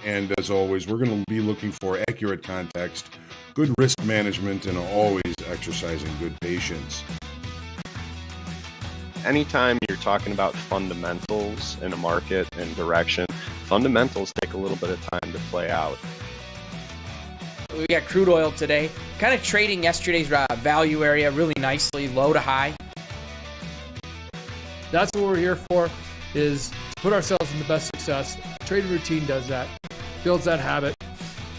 And as always, we're going to be looking for accurate context, good risk management, and always exercising good patience. Anytime you're talking about fundamentals in a market and direction, fundamentals take a little bit of time to play out. We got crude oil today, kind of trading yesterday's value area really nicely, low to high. That's what we're here for, is to put ourselves in the best success. Trading routine does that, builds that habit,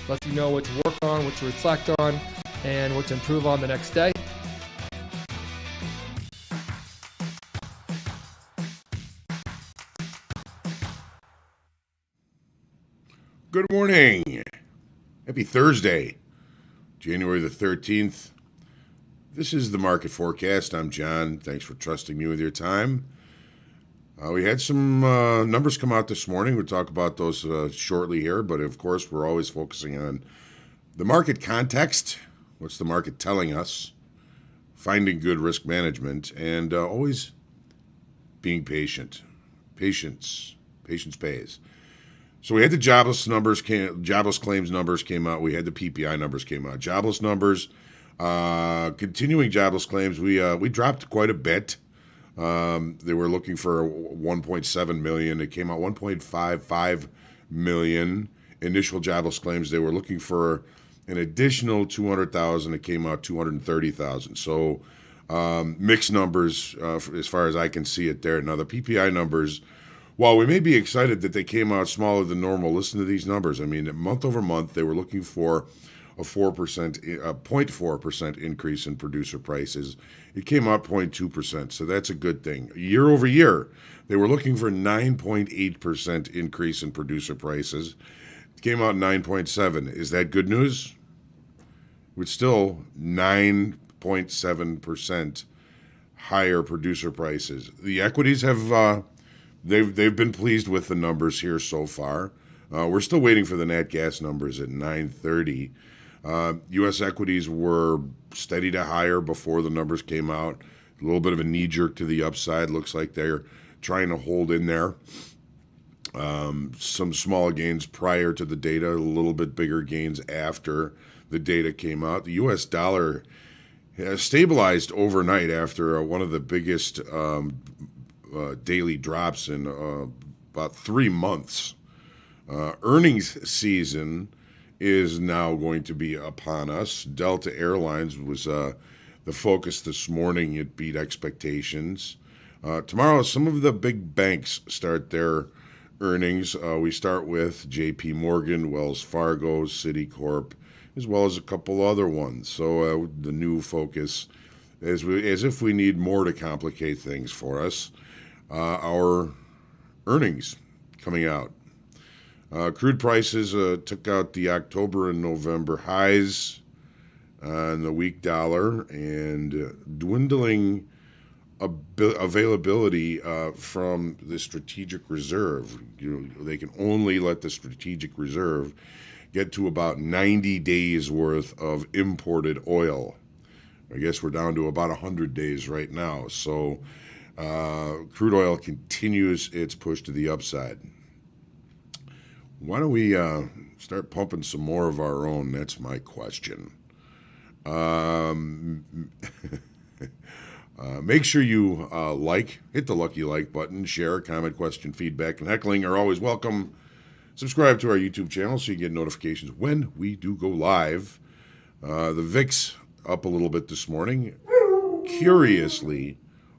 lets you know what to work on, what to reflect on, and what to improve on the next day. Good morning. Happy Thursday, January the 13th. This is the Market Forecast. I'm John. Thanks for trusting me with your time. We had some numbers come out this morning. We'll talk about those shortly here, but of course, we're always focusing on the market context. What's the market telling us? Finding good risk management, and always being patient. Patience pays. So we had the jobless claims numbers came out. We had the PPI numbers came out. Jobless numbers, continuing jobless claims. We dropped quite a bit. They were looking for 1.7 million. It came out 1.55 million initial jobless claims. They were looking for an additional 200,000. It came out 230,000. So mixed numbers as far as I can see it there. Now the PPI numbers, while we may be excited that they came out smaller than normal, listen to these numbers. I mean, month over month, they were looking for a 0.4% increase in producer prices. It came out 0.2%, so that's a good thing. Year over year, they were looking for 9.8% increase in producer prices. It came out 9.7. Is that good news? It's still 9.7% higher producer prices. The equities have they've been pleased with the numbers here so far. We're still waiting for the nat gas numbers at 9:30. U.S. equities were steady to higher before the numbers came out. A little bit of a knee-jerk to the upside. Looks like they're trying to hold in there. Some small gains prior to the data, a little bit bigger gains after the data came out. The U.S. dollar has stabilized overnight after one of the biggest daily drops in about 3 months. Earnings season is now going to be upon us. Delta Airlines was the focus this morning. It beat expectations. Tomorrow, some of the big banks start their earnings. We start with J.P. Morgan, Wells Fargo, Citicorp, as well as a couple other ones. So the new focus, as if we need more to complicate things for us, our earnings coming out. Crude prices took out the October and November highs on the weak dollar, and dwindling availability from the strategic reserve. They can only let the strategic reserve get to about 90 days worth of imported oil. I guess we're down to about 100 days right now. So crude oil continues its push to the upside. Why don't we start pumping some more of our own? That's my question. Make sure you hit the lucky like button, share, comment, question, feedback, and heckling are always welcome. Subscribe to our YouTube channel so you get notifications when we do go live. The VIX up a little bit this morning. Curiously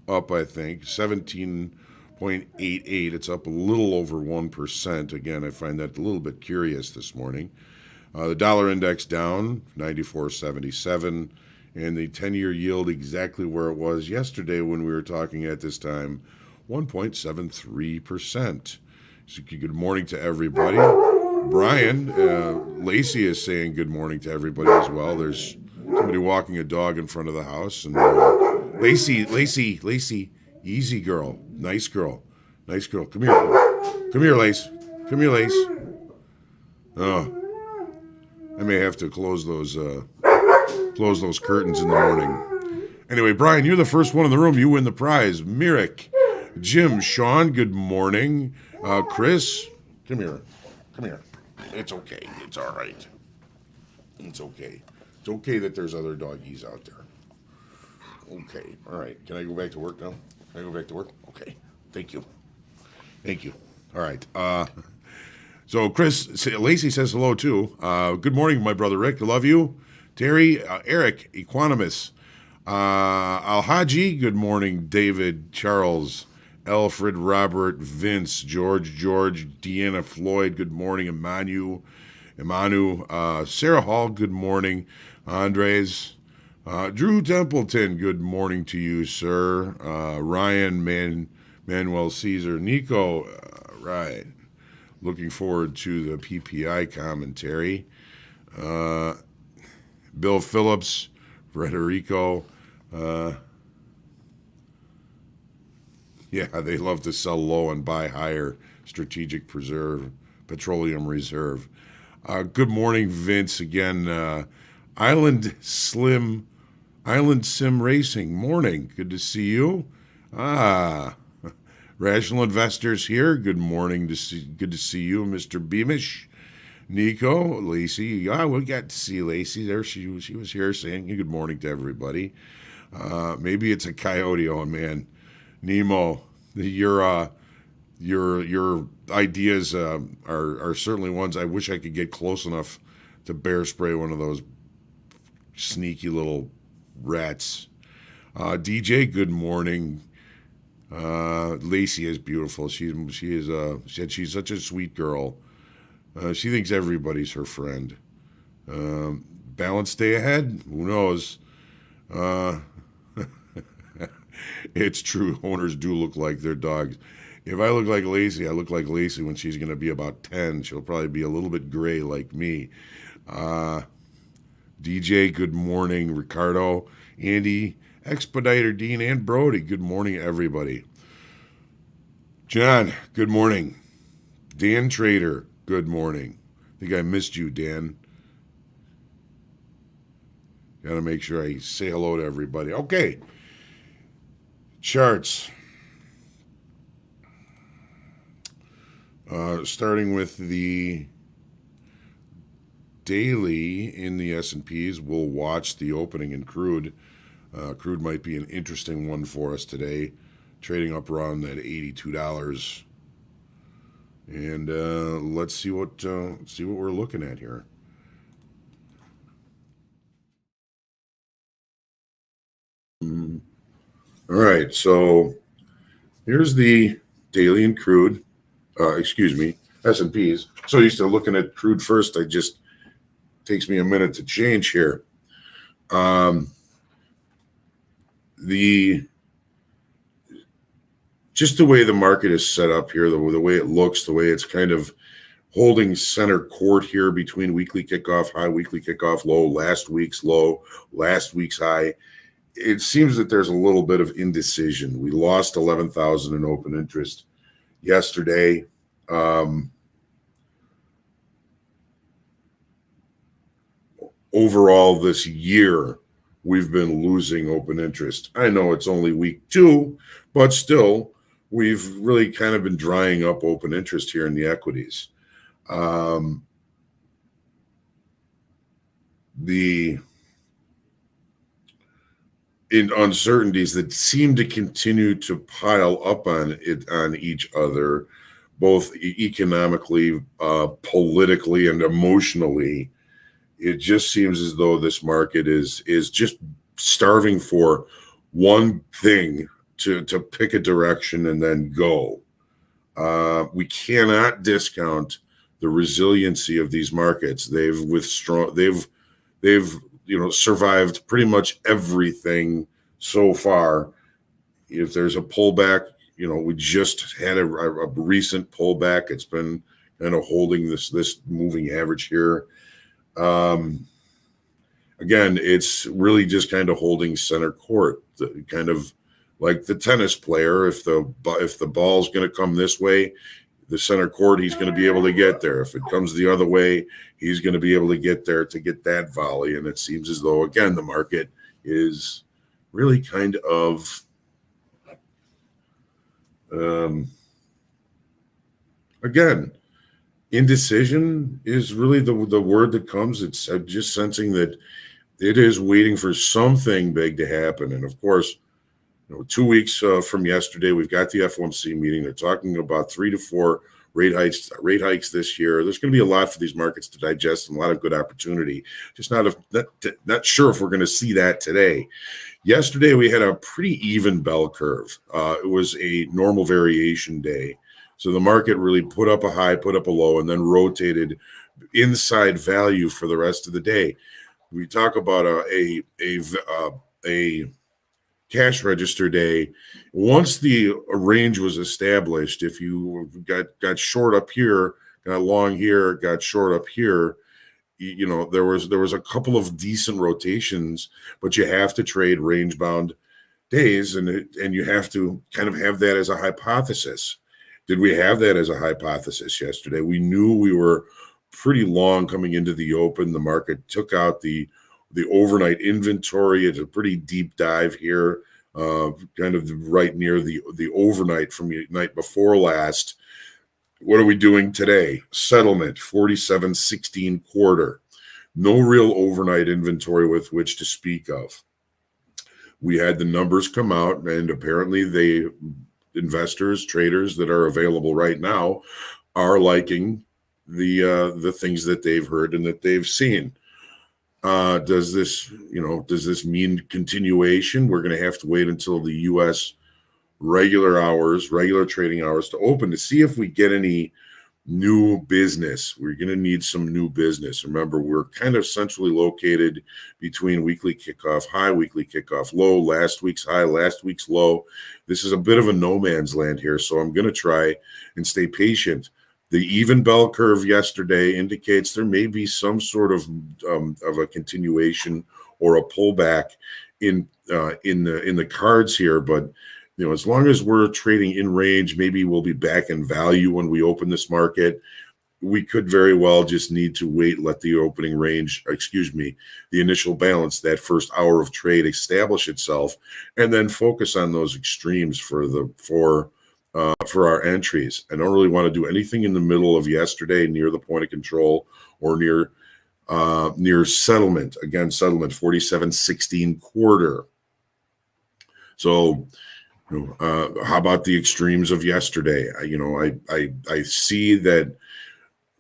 up, I think, 17.88. It's up a little over 1%. Again, I find that a little bit curious this morning. The dollar index down, 94.77, and the 10-year yield exactly where it was yesterday when we were talking at this time, 1.73%. So good morning to everybody. Brian, Lacey is saying good morning to everybody as well. There's somebody walking a dog in front of the house, and Lacey, easy girl, nice girl. Come here, Lace. Oh, I may have to close those curtains in the morning. Anyway, Brian, you're the first one in the room. You win the prize. Mirik, Jim, Sean, good morning. Chris, come here. It's okay. It's all right. It's okay. It's okay that there's other doggies out there. Okay. All right. Can I go back to work now? Can I go back to work? Okay. Thank you. Thank you. All right. So Lacey says hello too. Good morning, my brother Rick. I love you. Terry, Eric, Equanimous, Alhaji. Good morning, David, Charles, Alfred, Robert, Vince, George, Deanna, Floyd. Good morning, Emanu, Sarah Hall. Good morning, Andres. Drew Templeton, good morning to you, sir. Ryan, Manuel Caesar, Nico, right. Looking forward to the PPI commentary. Bill Phillips, Frederico. Yeah, they love to sell low and buy higher. Strategic Petroleum Reserve. Good morning, Vince. Again, Island Sim Racing. Morning. Good to see you. Rational Investors here. Good morning. Good to see you, Mr. Beamish. Nico, Lacey. We got to see Lacey there. She was here saying good morning to everybody. Maybe it's a coyote. Oh man, Nemo, your ideas are certainly ones I wish I could get close enough to bear spray one of those sneaky little rats. DJ, good morning. Lacey is beautiful. She's such a sweet girl. She thinks everybody's her friend. Balanced day ahead? Who knows? It's true. Owners do look like their dogs. If I look like Lacey, I look like Lacey when she's going to be about 10. She'll probably be a little bit gray like me. DJ, good morning. Ricardo, Andy, Expediter, Dean, and Brody, good morning, everybody. John, good morning. Dan Trader, good morning. I think I missed you, Dan. Got to make sure I say hello to everybody. Okay. Charts. Starting with the daily in the S&Ps, we'll watch the opening in crude. Crude might be an interesting one for us today, trading up around that $82. And let's see what we're looking at here. All right, so here's the daily in crude. S&Ps. So used to looking at crude first. Takes me a minute to change here. Just the way the market is set up here, the way it looks, the way it's kind of holding center court here between weekly kickoff high, weekly kickoff low, last week's low, last week's high. It seems that there's a little bit of indecision. We lost 11,000 in open interest yesterday. Overall, this year, we've been losing open interest. I know it's only week 2, but still, we've really kind of been drying up open interest here in the equities. The uncertainties that seem to continue to pile up on each other, both economically, politically, and emotionally. It just seems as though this market is just starving for one thing to pick a direction and then go. We cannot discount the resiliency of these markets. They've survived pretty much everything so far. If there's a pullback, we just had a recent pullback. It's been kind of holding this moving average here. Again, it's really just kind of holding center court, kind of like the tennis player. If the ball's going to come this way, the center court, he's going to be able to get there. If it comes the other way, he's going to be able to get there to get that volley. And it seems as though, again, the market is really kind of again, Indecision is really the word that comes. It's just sensing that it is waiting for something big to happen. And of course, 2 weeks from yesterday, we've got the FOMC meeting. They're talking about 3 to 4 rate hikes this year. There's going to be a lot for these markets to digest and a lot of good opportunity. Just not sure if we're going to see that today. Yesterday, we had a pretty even bell curve. It was a normal variation day. So the market really put up a high, put up a low, and then rotated inside value for the rest of the day. We talk about a cash register day. Once the range was established, if you got short up here, got long here, got short up here, there was a couple of decent rotations, but you have to trade range bound days, and you have to kind of have that as a hypothesis. Did we have that as a hypothesis yesterday? We knew we were pretty long coming into the open. The market took out the overnight inventory. It's a pretty deep dive here, kind of right near the overnight from the night before last. What are we doing today? Settlement 47.16 quarter. No real overnight inventory with which to speak of. We had the numbers come out, and apparently investors, traders that are available right now are liking the things that they've heard and that they've seen. Does this mean continuation? We're going to have to wait until the U.S. regular trading hours to open to see if we get any new business. We're going to need some new business. Remember, we're kind of centrally located between weekly kickoff high, weekly kickoff low, last week's high, last week's low. This is a bit of a no man's land here, so I'm going to try and stay patient. The even bell curve yesterday indicates there may be some sort of a continuation or a pullback in the cards here, but as long as we're trading in range, maybe we'll be back in value when we open this market. We could very well just need to wait, let the opening range, the initial balance, that first hour of trade establish itself, and then focus on those extremes for our entries. I don't really want to do anything in the middle of yesterday near the point of control or near settlement. Again, settlement 47.16 quarter. So how about the extremes of yesterday? I see that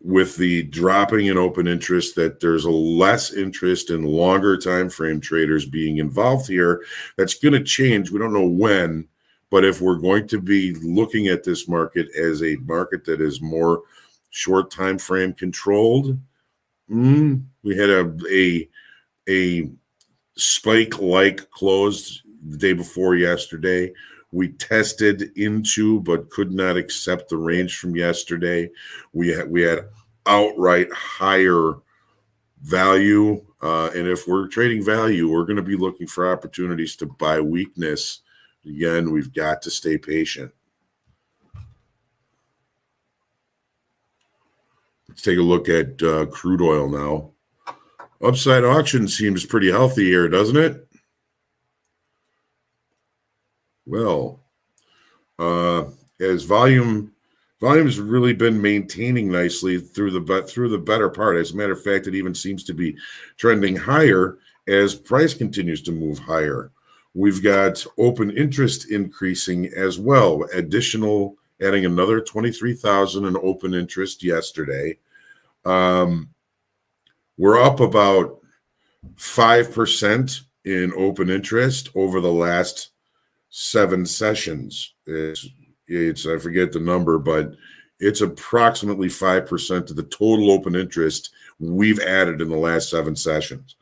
with the dropping in open interest, that there's a less interest in longer time frame traders being involved here. That's going to change. We don't know when, but if we're going to be looking at this market as a market that is more short time frame controlled, we had a spike like close the day before yesterday. We tested into but could not accept the range from yesterday. We had outright higher value. And if we're trading value, we're going to be looking for opportunities to buy weakness. Again, we've got to stay patient. Let's take a look at crude oil now. Upside auction seems pretty healthy here, doesn't it? Well, as volume's really been maintaining nicely through the better part. As a matter of fact, it even seems to be trending higher as price continues to move higher. We've got open interest increasing as well. Adding another 23,000 in open interest yesterday. We're up about 5% in open interest over the last 7 sessions. It's I forget the number, but it's approximately 5% of the total open interest we've added in the last 7 sessions.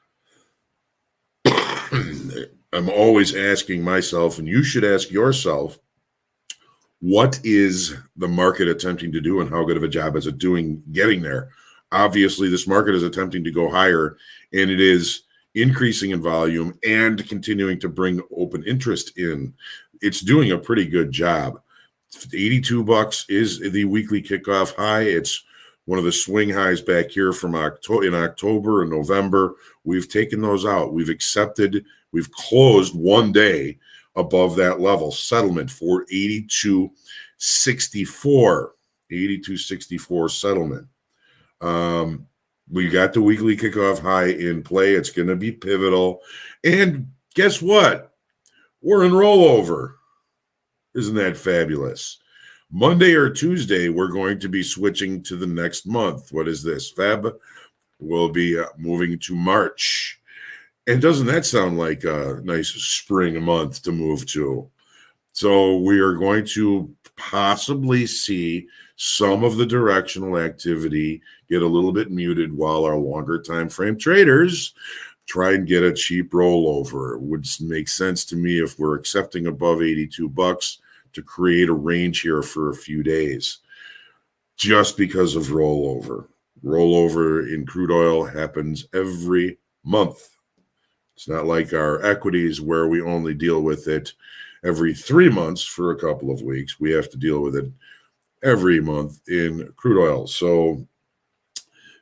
I'm always asking myself, and you should ask yourself, what is the market attempting to do and how good of a job is it doing getting there? Obviously, this market is attempting to go higher, and it is increasing in volume and continuing to bring open interest in. It's doing a pretty good job. $82 is the weekly kickoff high. It's one of the swing highs back here from October and November. We've taken those out. We've closed one day above that level. Settlement for 82.64. 82.64 settlement. We got the weekly kickoff high in play. It's going to be pivotal. And guess what? We're in rollover. Isn't that fabulous? Monday or Tuesday, we're going to be switching to the next month. What is this? Feb? We'll be moving to March. And doesn't that sound like a nice spring month to move to? So we are going to possibly see some of the directional activity get a little bit muted while our longer time frame traders try and get a cheap rollover. It would make sense to me if we're accepting above $82 to create a range here for a few days just because of rollover. Rollover in crude oil happens every month. It's not like our equities where we only deal with it every 3 months for a couple of weeks. We have to deal with it every month in crude oil. So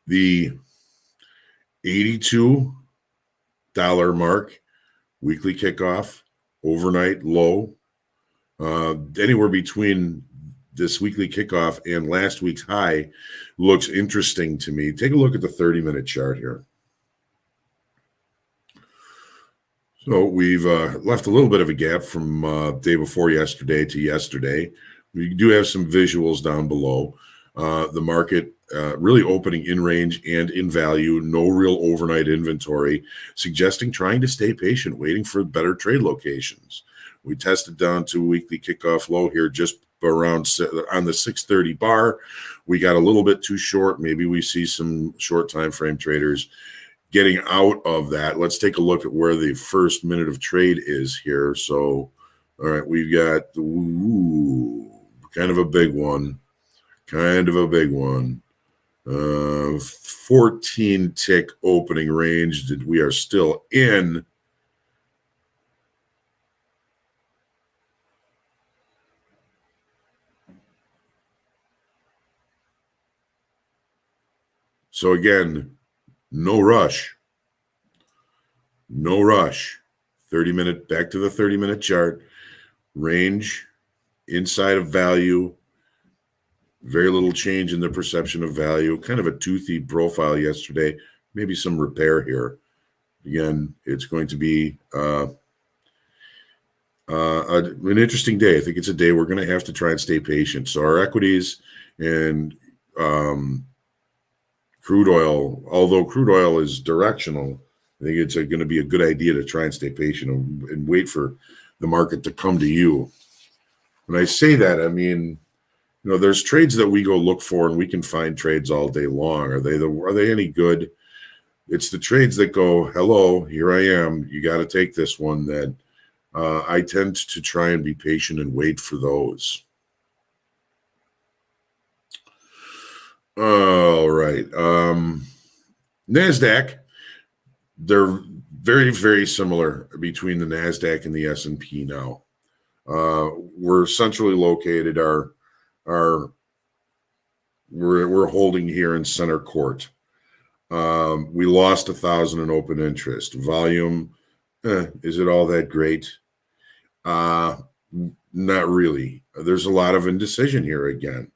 the $82 mark, weekly kickoff, overnight low, anywhere between this weekly kickoff and last week's high looks interesting to me. Take a look at the 30-minute chart here. So we've left a little bit of a gap from day before yesterday to yesterday. We do have some visuals down below. The market really opening in range and in value, no real overnight inventory, suggesting trying to stay patient, waiting for better trade locations. We tested down to weekly kickoff low here just around on the 630 bar. We got a little bit too short. Maybe we see some short time frame traders getting out of that. Let's take a look at where the first minute of trade is here. So, all right, we've got kind of a big one. 14 tick opening range that we are still in. So again, no rush. 30-minute, back to the 30-minute chart. Range inside of value. Very little change in the perception of value. Kind of a toothy profile yesterday. Maybe some repair here. Again, it's going to be an interesting day. I think it's a day we're going to have to try and stay patient. So our equities and crude oil, although crude oil is directional, I think it's going to be a good idea to try and stay patient and wait for the market to come to you. When I say that, I mean, you know, there's trades that we go look for, and we can find trades all day long. Are they any good? It's the trades that go, hello, here I am. You got to take this one. That I tend to try and be patient and wait for those. All right. Nasdaq, they're very, very similar between the Nasdaq and the S&P now. We're centrally located. We're holding here in center court. We lost 1,000 in open interest. Volume, is it all that great? Not really. There's a lot of indecision here again.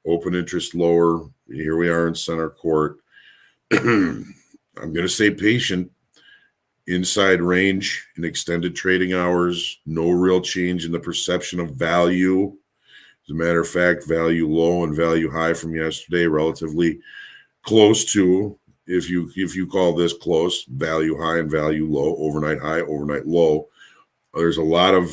Open interest lower. Here we are in center court. I'm going to stay patient. Inside range in extended trading hours. No real change in the perception of value. As a matter of fact, value low and value high from yesterday, relatively close to, if you call this close, value high and value low, overnight high, overnight low. There's a lot of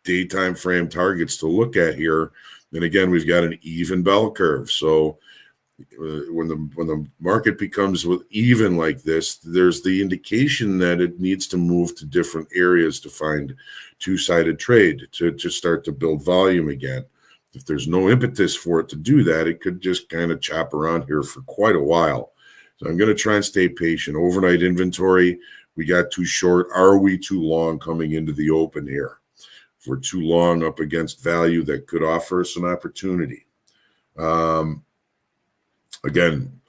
daytime frame targets to look at here. And again, we've got an even bell curve. So when the market becomes even like this, there's the indication that it needs to move to different areas to find two-sided trade to start to build volume again. If there's no impetus for it to do that, it could just kind of chop around here for quite a while. So I'm going to try and stay patient. Overnight inventory, we got too short. Are we too long coming into the open here? If we're too long up against value, that could offer us an opportunity. Again,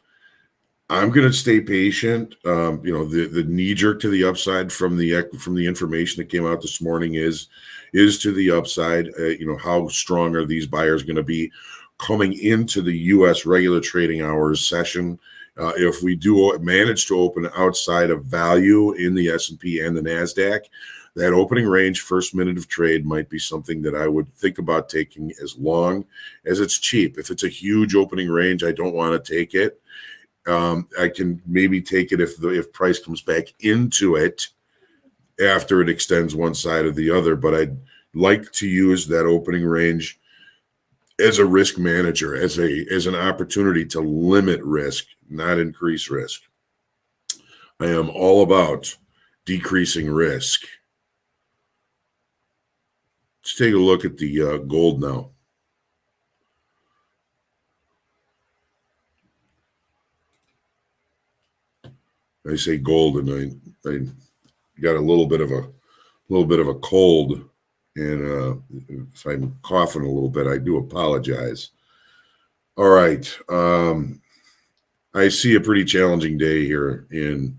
I'm going to stay patient. The knee jerk to the upside from the information that came out this morning is to the upside. How strong are these buyers going to be? coming into the U.S. regular trading hours session. If we do manage to open outside of value in the S&P and the Nasdaq, that opening range first minute of trade might be something that I would think about taking as long as it's cheap. If it's a huge opening range, I don't want to take it. I can maybe take it if price comes back into it after it extends one side or the other, but I'd like to use that opening range as a risk manager, as an opportunity to limit risk, not increase risk. I am all about decreasing risk. Let's take a look at the gold now. I say gold, and I got a little bit of a cold, and if I'm coughing a little bit, I do apologize. All right, I see a pretty challenging day here in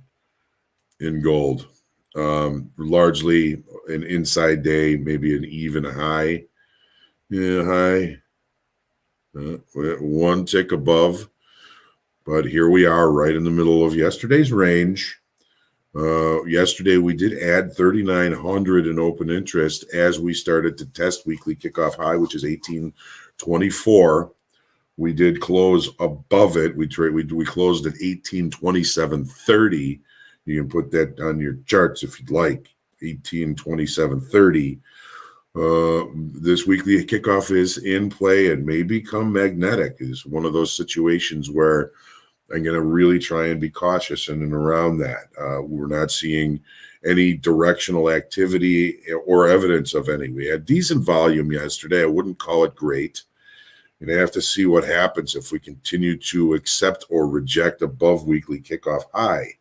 gold. Largely an inside day, maybe an even high. Yeah, high. One tick above. But here we are right in the middle of yesterday's range. Yesterday, we did add 3,900 in open interest as we started to test weekly kickoff high, which is 1824. We did close above it. We closed at 1827.30. You can put that on your charts if you'd like. 1827.30. This weekly kickoff is in play and may become magnetic. It's one of those situations where I'm going to really try and be cautious in and around that. We're not seeing any directional activity or evidence of any. We had decent volume yesterday. I wouldn't call it great. You're going to have to see what happens if we continue to accept or reject above weekly kickoff high.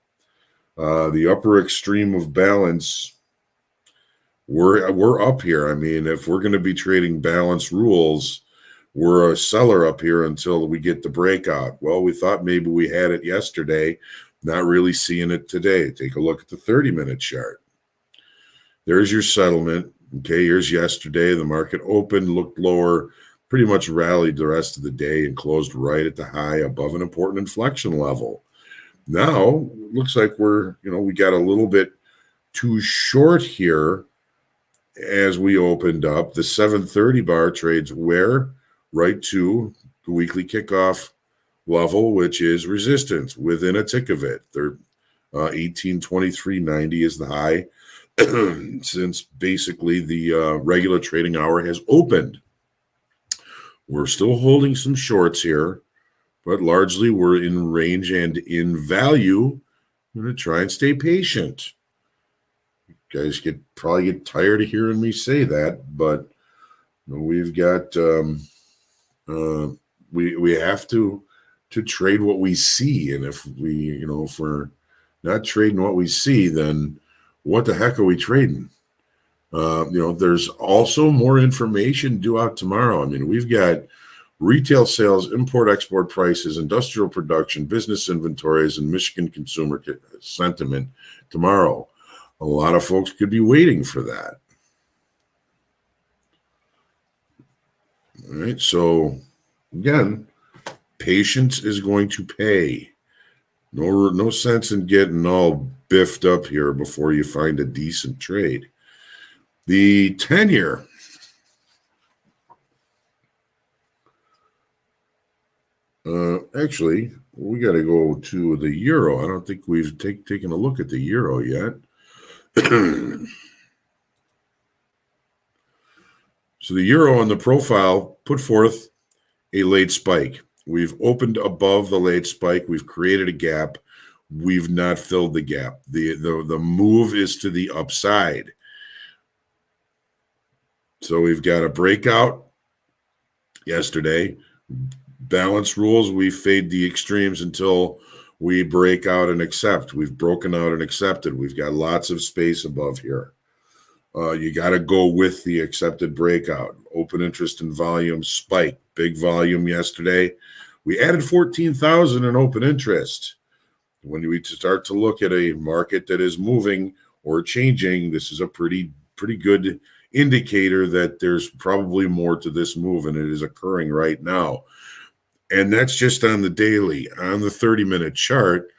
The upper extreme of balance, we're up here. I mean, if we're going to be trading balance rules, we're a seller up here until we get the breakout. Well, we thought maybe we had it yesterday, not really seeing it today. Take a look at the 30-minute chart. There's your settlement. Okay, here's yesterday. The market opened, looked lower, pretty much rallied the rest of the day and closed right at the high above an important inflection level. Now, looks like we got a little bit too short here as we opened up. The 730 bar trades where? Right to the weekly kickoff level, which is resistance within a tick of it. 1823.90 is the high since basically the regular trading hour has opened. We're still holding some shorts here, but largely we're in range and in value. I'm going to try and stay patient. You guys probably get tired of hearing me say that, but we've got we have to trade what we see, and if we're not trading what we see, then what the heck are we trading? There's also more information due out tomorrow. I mean, we've got retail sales, import-export prices, industrial production, business inventories, and Michigan consumer sentiment tomorrow. A lot of folks could be waiting for that. All right, so again, patience is going to pay. No sense in getting all biffed up here before you find a decent trade. The 10-year. Actually, we got to go to the euro. I don't think we've taken a look at the euro yet. So the euro on the profile put forth a late spike. We've opened above the late spike. We've created a gap. We've not filled the gap. The move is to the upside. So we've got a breakout yesterday. Balance rules, we fade the extremes until we break out and accept. We've broken out and accepted. We've got lots of space above here. You got to go with the accepted breakout. Open interest and volume spike. Big volume yesterday. We added 14,000 in open interest. When we start to look at a market that is moving or changing, this is a pretty good indicator that there's probably more to this move, and it is occurring right now. And that's just on the daily. On the 30-minute chart,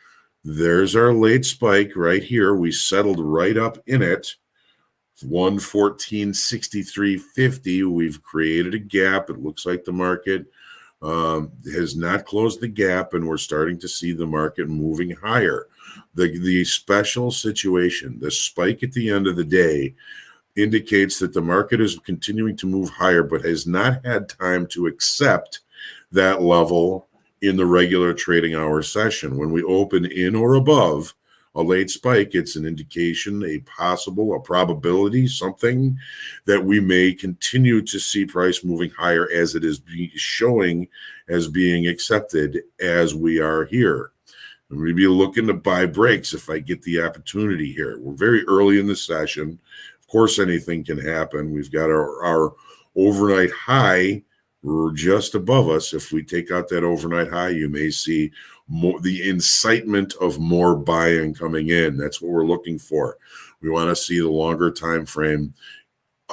there's our late spike right here. We settled right up in it. 114.63.50. We've created a gap. It looks like the market has not closed the gap, and we're starting to see the market moving higher. The special situation, the spike at the end of the day, indicates that the market is continuing to move higher, but has not had time to accept that level in the regular trading hour session. When we open in or above a late spike, it's an indication, a probability, something that we may continue to see price moving higher as it is showing as being accepted as we are here. I'm going to be looking to buy breaks if I get the opportunity here. We're very early in the session. Of course, anything can happen. We've got our overnight high just above us. If we take out that overnight high, you may see the incitement of more buying coming in. That's what we're looking for. We want to see the longer time frame,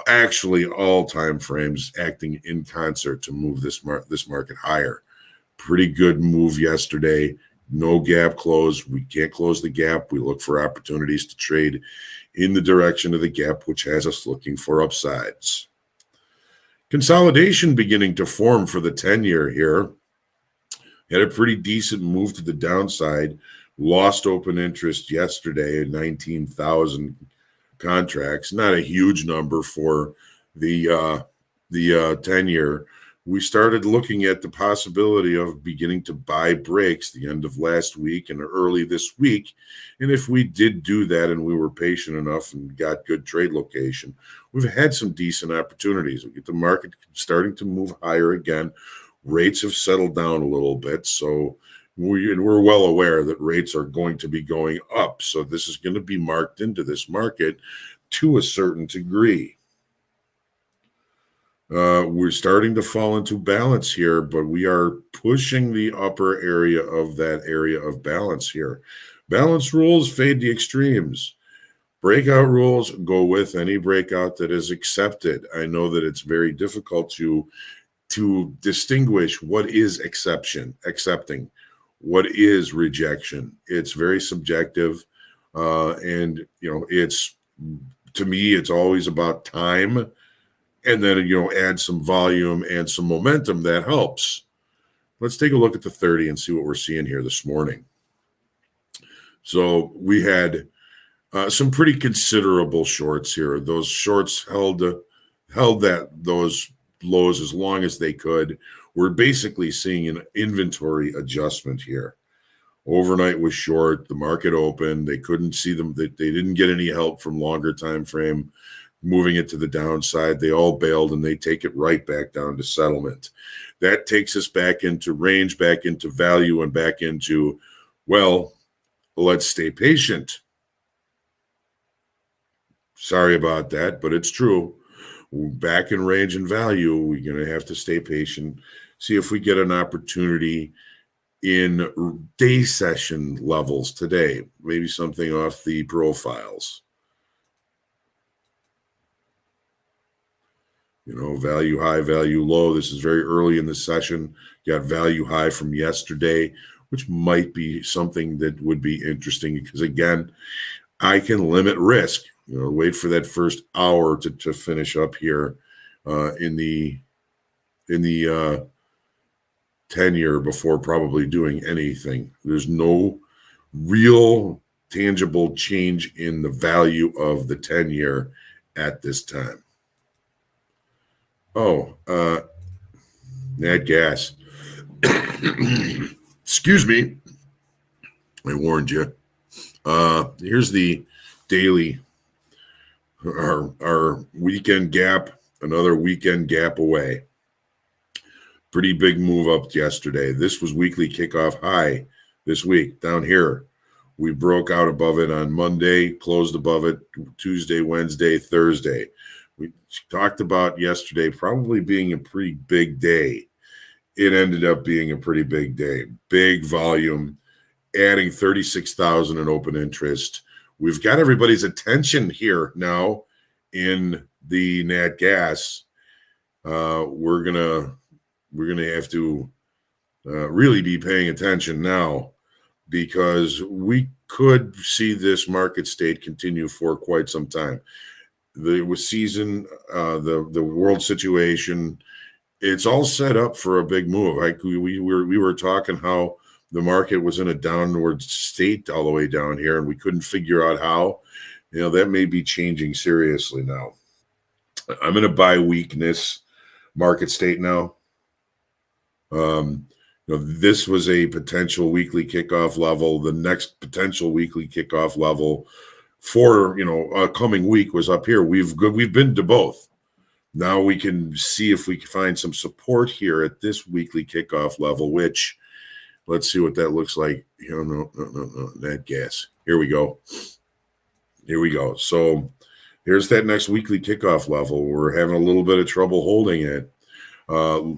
actually all time frames, acting in concert to move this market higher. Pretty good move yesterday. No gap close. We can't close the gap. We look for opportunities to trade in the direction of the gap, which has us looking for upsides. Consolidation beginning to form for the 10-year here. Had a pretty decent move to the downside. Lost open interest yesterday at 19,000 contracts. Not a huge number for the 10-year. We started looking at the possibility of beginning to buy breaks the end of last week and early this week. And if we did do that and we were patient enough and got good trade location, we've had some decent opportunities. We get the market starting to move higher again. Rates have settled down a little bit. So we're well aware that rates are going to be going up. So this is going to be marked into this market to a certain degree. We're starting to fall into balance here, but we are pushing the upper area of that area of balance here. Balance rules fade the extremes. Breakout rules go with any breakout that is accepted. I know that it's very difficult to distinguish what is accepting, what is rejection. It's very subjective, and it's, to me, it's always about time. And then, add some volume and some momentum that helps. Let's take a look at the 30 and see what we're seeing here this morning. So we had some pretty considerable shorts here. Those shorts held those lows as long as they could. We're basically seeing an inventory adjustment here. Overnight was short. The market opened. They couldn't see them. They didn't get any help from longer time frame. Moving it to the downside, they all bailed and they take it right back down to settlement. That takes us back into range, back into value, and back into, well, let's stay patient. Sorry about that, but it's true. Back in range and value, we're going to have to stay patient, see if we get an opportunity in day session levels today, maybe something off the profiles. Value high, value low. This is very early in the session. You got value high from yesterday, which might be something that would be interesting because, again, I can limit risk. Wait for that first hour to finish up here in the 10-year before probably doing anything. There's no real tangible change in the value of the 10-year at this time. Nat gas. Excuse me. I warned you. Here's the daily, our weekend gap, another weekend gap away. Pretty big move up yesterday. This was weekly kickoff high this week down here. We broke out above it on Monday, closed above it Tuesday, Wednesday, Thursday. We talked about yesterday probably being a pretty big day. It ended up being a pretty big day. Big volume, adding 36,000 in open interest. We've got everybody's attention here now in the nat gas, we're gonna have to really be paying attention now, because we could see this market state continue for quite some time. The season, the world situation, it's all set up for a big move. We were talking how the market was in a downward state all the way down here, and we couldn't figure out how. That may be changing seriously now. I'm in a buy weakness market state now. This was a potential weekly kickoff level. The next potential weekly kickoff level for a coming week was up here. We've been to both. Now we can see if we can find some support here at this weekly kickoff level, which, let's see what that looks like. No, that gas. Here we go. So here's that next weekly kickoff level. We're having a little bit of trouble holding it.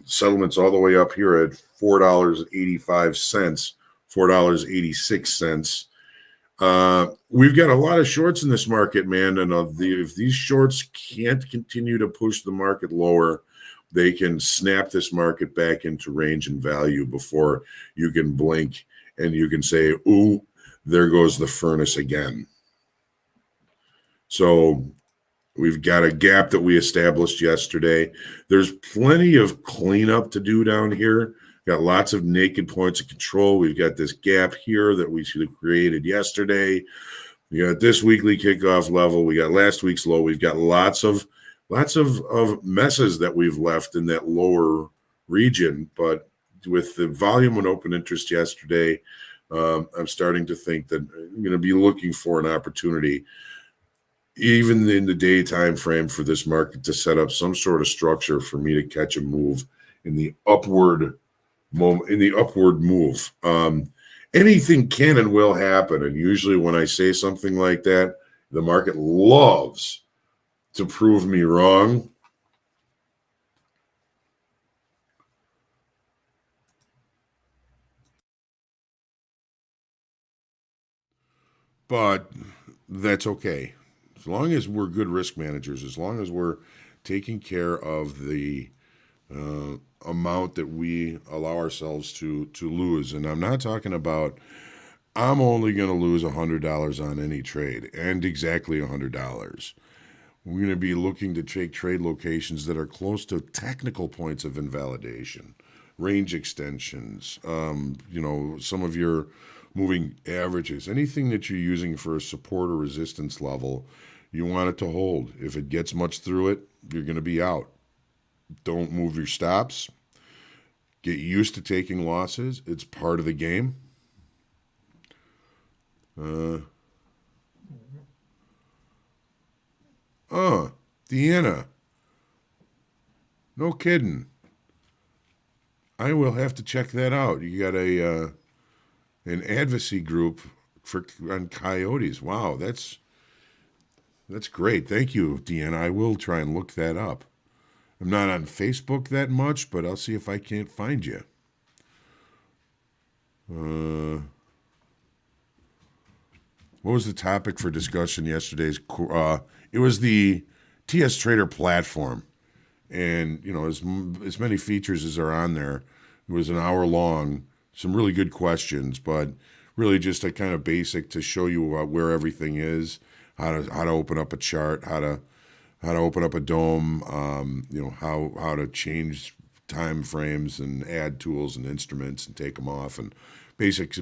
Settlements all the way up here at $4.85, $4.86. We've got a lot of shorts in this market, man, and if these shorts can't continue to push the market lower, they can snap this market back into range and value before you can blink and you can say, ooh, there goes the furnace again. So we've got a gap that we established yesterday. There's plenty of cleanup to do down here. Got lots of naked points of control. We've got this gap here that we should have created yesterday. We got this weekly kickoff level. We got last week's low. We've got lots of messes that we've left in that lower region. But with the volume and open interest yesterday, I'm starting to think that I'm going to be looking for an opportunity, even in the day time frame, for this market to set up some sort of structure for me to catch a move in the upward move. Anything can and will happen, and usually when I say something like that, the market loves to prove me wrong. But that's okay. As long as we're good risk managers, as long as we're taking care of the amount that we allow ourselves to lose. And I'm not talking about I'm only going to lose $100 on any trade, and exactly $100. We're going to be looking to take trade locations that are close to technical points of invalidation, range extensions, some of your moving averages, anything that you're using for a support or resistance level, you want it to hold. If it gets much through it, you're going to be out. Don't move your stops. Get used to taking losses. It's part of the game. Deanna. No kidding. I will have to check that out. You got an advocacy group on coyotes. Wow, that's great. Thank you, Deanna. I will try and look that up. I'm not on Facebook that much, but I'll see if I can't find you. What was the topic for discussion yesterday's? It was the TS Trader platform, and as many features as are on there. It was an hour long. Some really good questions, but really just a kind of basic to show you where everything is, how to open up a chart, how to open up a dome, how to change time frames and add tools and instruments and take them off, and basic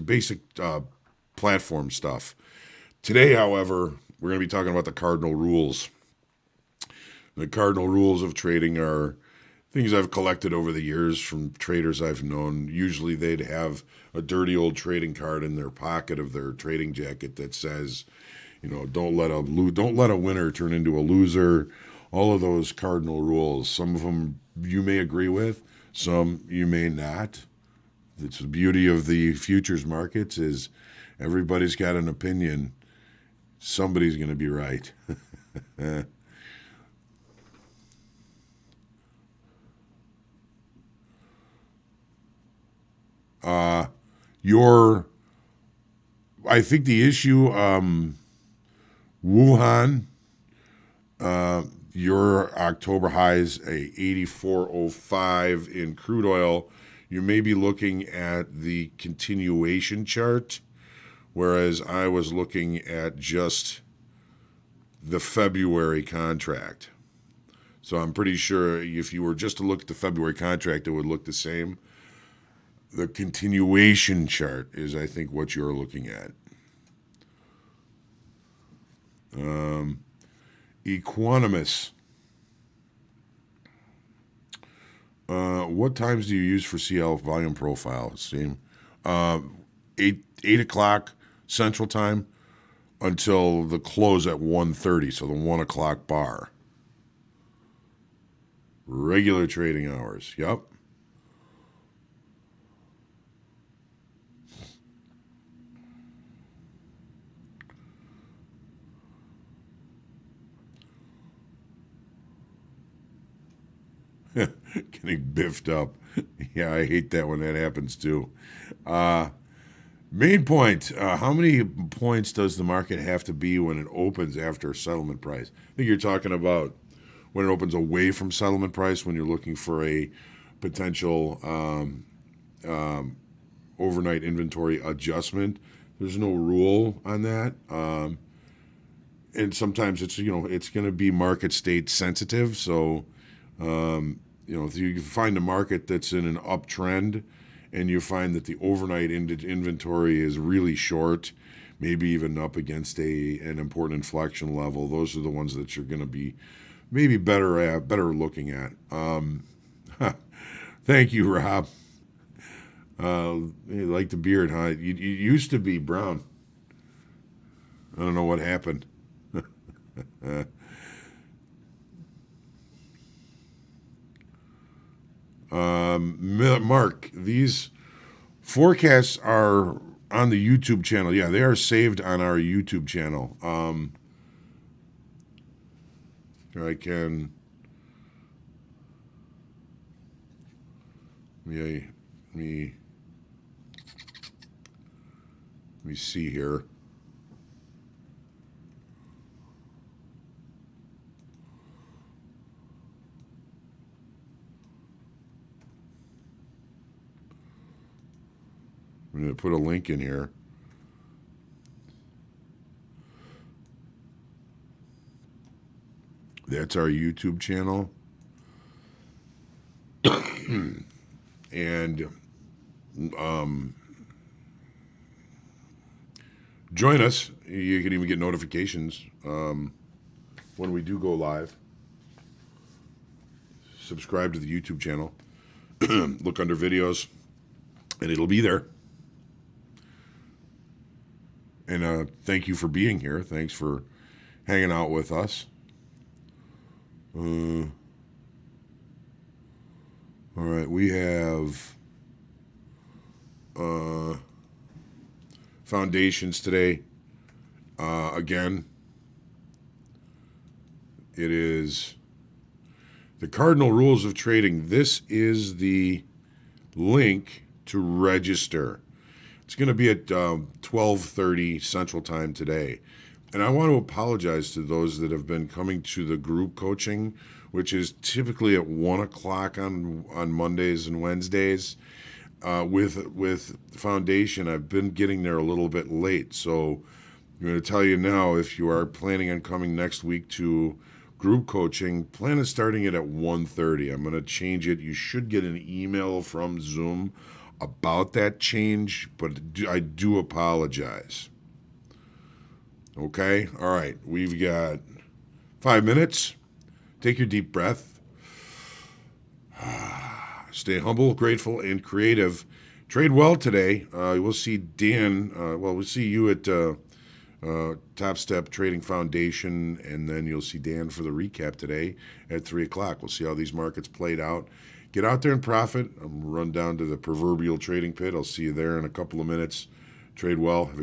platform stuff. Today, however, we're going to be talking about the cardinal rules. The cardinal rules of trading are things I've collected over the years from traders I've known. Usually they'd have a dirty old trading card in their pocket of their trading jacket that says, don't let a winner turn into a loser. All of those cardinal rules. Some of them you may agree with, some you may not. It's the beauty of the futures markets is everybody's got an opinion. Somebody's going to be right. I think the issue, Wuhan, Your October highs a 84.05 in crude oil. You may be looking at the continuation chart, whereas I was looking at just the February contract. So I'm pretty sure if you were just to look at the February contract, it would look the same. The continuation chart is, I think, what you're looking at. Equanimous. What times do you use for CL volume profile? Same. 8 o'clock Central Time until the close at 1:30, so the 1 o'clock bar. Regular trading hours. Yep. Getting biffed up. Yeah, I hate that when that happens too. Main point. How many points does the market have to be when it opens after a settlement price? I think you're talking about when it opens away from settlement price, when you're looking for a potential overnight inventory adjustment. There's no rule on that. And sometimes it's going to be market state sensitive. So, if you find a market that's in an uptrend and you find that the overnight inventory is really short, maybe even up against an important inflection level, those are the ones that you're going to be maybe better looking at. Thank you, Rob. You like the beard, huh? You used to be brown. I don't know what happened. Mark, these forecasts are on the YouTube channel. Yeah, they are saved on our YouTube channel. I can. Let me see here. I'm going to put a link in here. That's our YouTube channel. And join us. You can even get notifications when we do go live. Subscribe to the YouTube channel. Look under videos, and it'll be there. And thank you for being here. Thanks for hanging out with us. All right, we have foundations today. Again, it is the cardinal rules of trading. This is the link to register. It's going to be at 12:30 Central Time today. And I want to apologize to those that have been coming to the group coaching, which is typically at 1 o'clock on Mondays and Wednesdays. With Foundation, I've been getting there a little bit late. So I'm going to tell you now, if you are planning on coming next week to group coaching, plan on starting it at 1:30. I'm going to change it. You should get an email from Zoom about that change, but I do apologize. Okay? All right. We've got 5 minutes. Take your deep breath. Stay humble, grateful, and creative. Trade well today. We'll see Dan. We'll see you at Top Step Trading Foundation, and then you'll see Dan for the recap today at 3 o'clock. We'll see how these markets played out. Get out there and profit. I'm run down to the proverbial trading pit. I'll see you there in a couple of minutes. Trade well. Have a